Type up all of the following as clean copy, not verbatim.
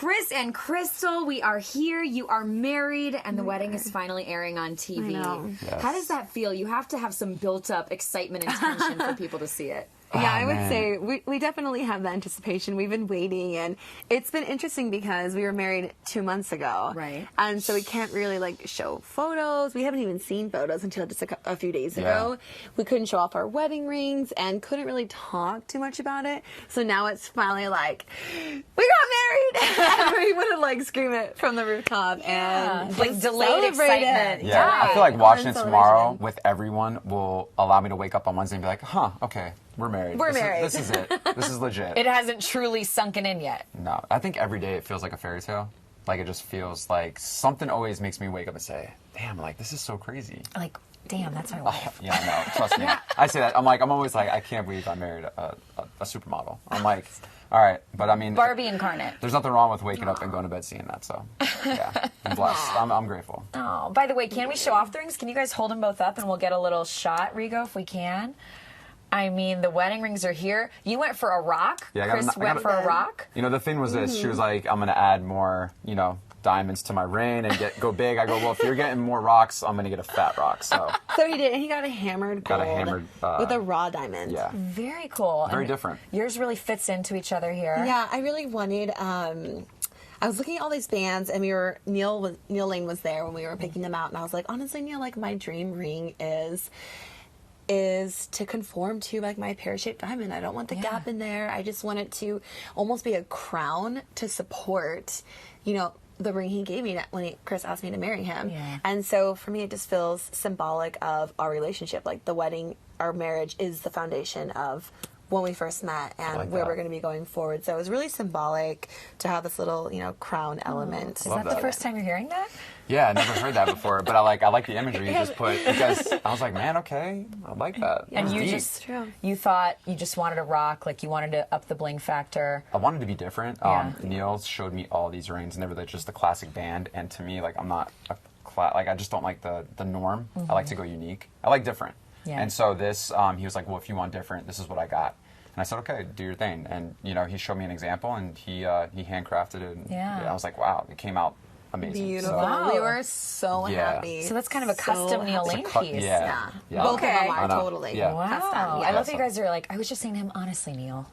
Chris and Krystal, we are here. You are married, and the wedding is finally airing on TV. Yes. How does that feel? You have to have some built-up excitement and tension for people to see it. Yeah, I would say we definitely have the anticipation. We've been waiting, and it's been interesting because we were married 2 months ago. Right. And so we can't really, show photos. We haven't even seen photos until just a few days ago. We couldn't show off our wedding rings and couldn't really talk too much about it. So now it's finally like, we got married! And we want to, scream it from the rooftop and just delayed celebrate excitement. it. Yeah, I feel like watching it tomorrow celebration. with everyone will allow me to wake up on Wednesday and be like, okay, we're married. We're married. This is it. This is legit. It hasn't truly sunken in yet. No, I think every day it feels like a fairy tale. It just feels like something always makes me wake up and say, damn, this is so crazy. Damn, that's my wife. Yeah, no, trust me. I say that. I'm always like, I can't believe I married a supermodel. I'm like, all right, but I mean, Barbie incarnate. There's nothing wrong with waking up and going to bed seeing that. So, yeah, I'm blessed. I'm grateful. Oh, by the way, can we show off the rings? Can you guys hold them both up and we'll get a little shot, Rigo, if we can? I mean, the wedding rings are here. You went for a rock. Yeah, Chris went for a rock. The thing was this. She was like, I'm going to add more, diamonds to my ring and go big. I go, well, if you're getting more rocks, I'm going to get a fat rock. So he did, and he got a hammered gold with a raw diamond. Yeah. Very cool. Very different. Yours really fits into each other here. Yeah, I really wanted. I was looking at all these bands, and Neil Lane was there when we were picking them out, and I was like, honestly, Neil, my dream ring is to conform to my pear-shaped diamond. I don't want the gap in there. I just want it to almost be a crown to support, the ring he gave me when Chris asked me to marry him. Yeah. And so for me, it just feels symbolic of our relationship. The wedding, our marriage is the foundation of when we first met and where we're going to be going forward. So it was really symbolic to have this little, crown element. Is that the first time you're hearing that? Yeah, I never heard that before, but I like the imagery you just put, because I was like, man, okay, I like that. And you thought you just wanted to rock, you wanted to up the bling factor. I wanted to be different. Yeah. Neil showed me all these rings, and they were just the classic band, and to me, I'm not I just don't like the norm. I like to go unique. I like different. Yeah. And so this, he was like, well, if you want different, this is what I got. And I said, okay, do your thing. And, he showed me an example, and he handcrafted it. And I was like, wow, it came out amazing. Beautiful. So, we were so happy. So that's kind of a custom Neil Lane piece. Yeah. Both of them are totally custom. Yeah. I love that you guys are I was just saying to him, honestly, Neil,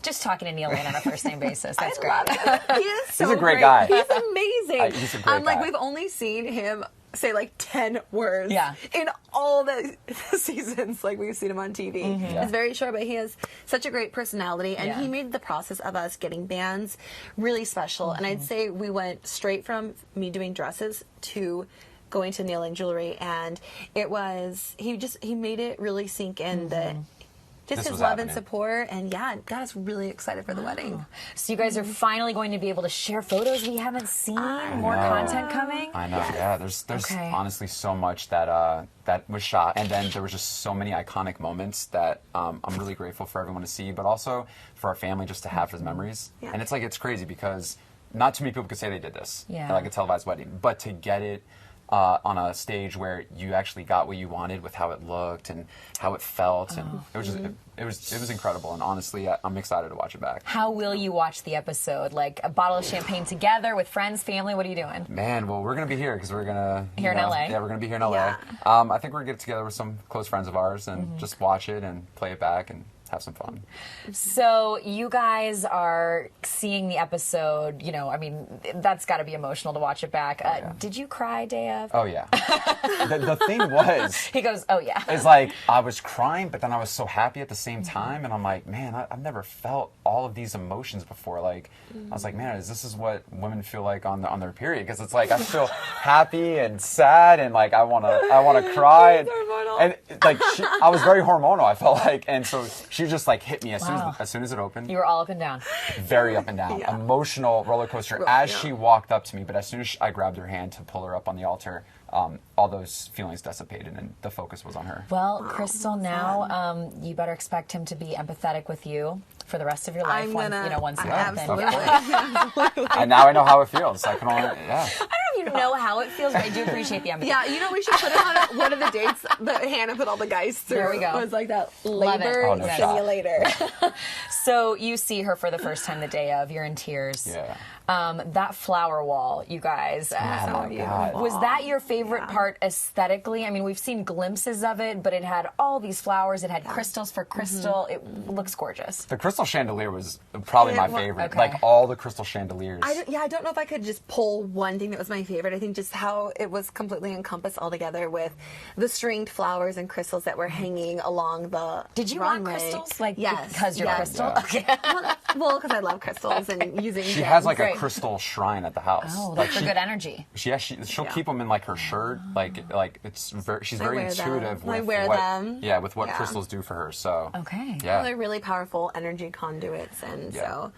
just talking to Neil Lane on a first name basis. That's great. He is so He's a great guy. He's amazing. He's a great guy. We've only seen him say 10 words in all the seasons we've seen him on TV. It's very short, but he has such a great personality, and he made the process of us getting bands really special. And I'd say we went straight from me doing dresses to going to Neil Lane Jewelry, and it was he made it really sink in that just his love and support, and got us really excited for the wedding. So you guys are finally going to be able to share photos we haven't seen. More content coming. I know. Yeah, there's honestly so much that was shot, and then there was just so many iconic moments that I'm really grateful for everyone to see, but also for our family just to have as memories. And it's crazy because not too many people could say they did this, a televised wedding, but to get it on a stage where you actually got what you wanted with how it looked and how it felt, and it was just it was incredible. And honestly, I'm excited to watch it back. How will you watch the episode? A bottle of champagne together with friends, family? What are you doing? Man, well, we're gonna be here because we're gonna here in LA. Yeah, we're gonna be here in LA. I think we're gonna get together with some close friends of ours and just watch it and play it back and have some fun. So you guys are seeing the episode, that's got to be emotional to watch it back. Did you cry day of? Oh, yeah. the thing was... He goes, oh, yeah. It's I was crying, but then I was so happy at the same time, and I'm like, man, I've never felt all of these emotions before. I was like, man, this is what women feel like on their period, because it's I feel happy and sad, and I want to cry, and I was very hormonal, I felt like, and so she just hit me as soon as it opened. You were all up and down. Very up and down. Emotional roller coaster as she walked up to me, but as soon as I grabbed her hand to pull her up on the altar, all those feelings dissipated and the focus was on her. Well, Krystal, now you better expect him to be empathetic with you for the rest of your life. Once you absolutely. And now I know how it feels. I can only, I don't know if you know how it feels, but I do appreciate the empathy. Yeah, we should put it on one of the dates that Hannah put all the guys through. There we go. It was that labor simulator. So you see her for the first time the day of. You're in tears. Yeah. That flower wall, you guys. Was that your favorite part aesthetically? I mean, we've seen glimpses of it, but it had all these flowers. It had crystals for crystal. It looks gorgeous. The crystal chandelier was probably my favorite. Okay. Like all the crystal chandeliers. I don't know if I could just pull one thing that was my favorite. I think just how it was completely encompassed all together with the stringed flowers and crystals that were hanging along the Did you runway. want crystals? Like, yes. Because you're crystal? Yeah. Okay. Well, because I love crystals and using She gems. has like a crystal shrine at the house. Oh, that's for good energy. She'll keep them in like her shirt. Like she's very intuitive with what crystals do for her. So okay. Yeah. Well, they're really powerful energy conduits, and so.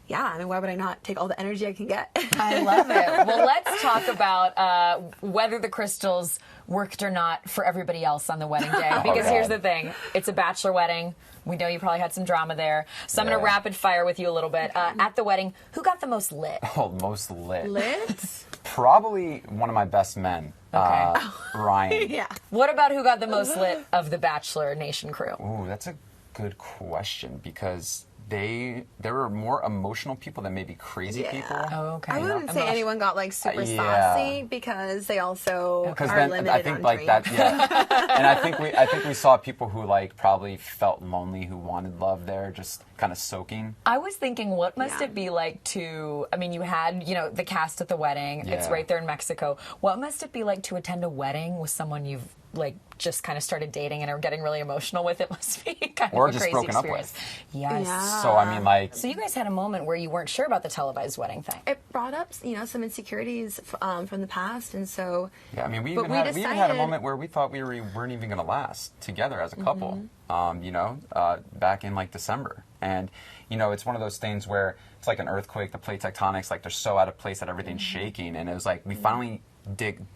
Yeah, I mean, why would I not take all the energy I can get? I love it. Well, let's talk about whether the crystals worked or not for everybody else on the wedding day. Because here's the thing. It's a bachelor wedding. We know you probably had some drama there. So I'm going to rapid fire with you a little bit. At the wedding, who got the most lit? Oh, most lit. Lit? Probably one of my best men, Ryan. Yeah. What about who got the most lit of the Bachelor Nation crew? Ooh, that's a good question because there were more emotional people than maybe crazy people. Oh, okay. I wouldn't say anyone got like super saucy because they also are limited I think on like drink. that, and I think we saw people who like probably felt lonely, who wanted love there, just kind of soaking. I was thinking, what must it be like to? I mean, you had the cast at the wedding. It's right there in Mexico. What must it be like to attend a wedding with someone you've like just kind of started dating and are getting really emotional with? It must be kind of a crazy broken experience. up with. Yes. Yeah. So I mean, like. So you guys had a moment where you weren't sure about the televised wedding thing. It brought up, some insecurities from the past, and so. Yeah, I mean, we even had a moment where we thought we weren't even going to last together as a couple. Back in like December, and it's one of those things where it's like an earthquake. The plate tectonics, like they're so out of place that everything's shaking, and it was like we finally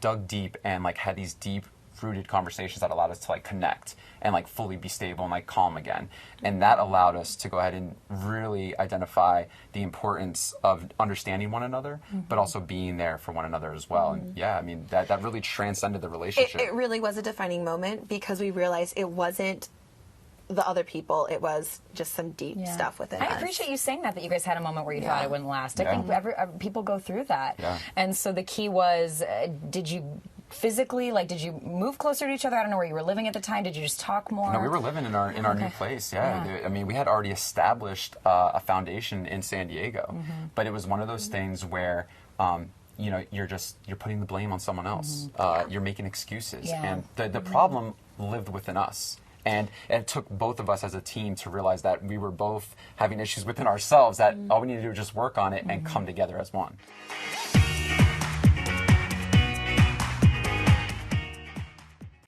dug deep and like had these deep rooted conversations that allowed us to like connect and like fully be stable and like calm again. And that allowed us to go ahead and really identify the importance of understanding one another, but also being there for one another as well. And yeah, I mean, that really transcended the relationship. It really was a defining moment because we realized it wasn't the other people, it was just some deep stuff within us. I appreciate you saying that you guys had a moment where you thought it wouldn't last. I think people go through that. Yeah. And so the key was, did you physically, did you move closer to each other? I don't know where you were living at the time. Did you just talk more? No, we were living in our new place. Yeah. I mean, we had already established a foundation in San Diego, but it was one of those things where you're putting the blame on someone else. You're making excuses, and the problem lived within us. And it took both of us as a team to realize that we were both having issues within ourselves, that all we need to do is just work on it and come together as one.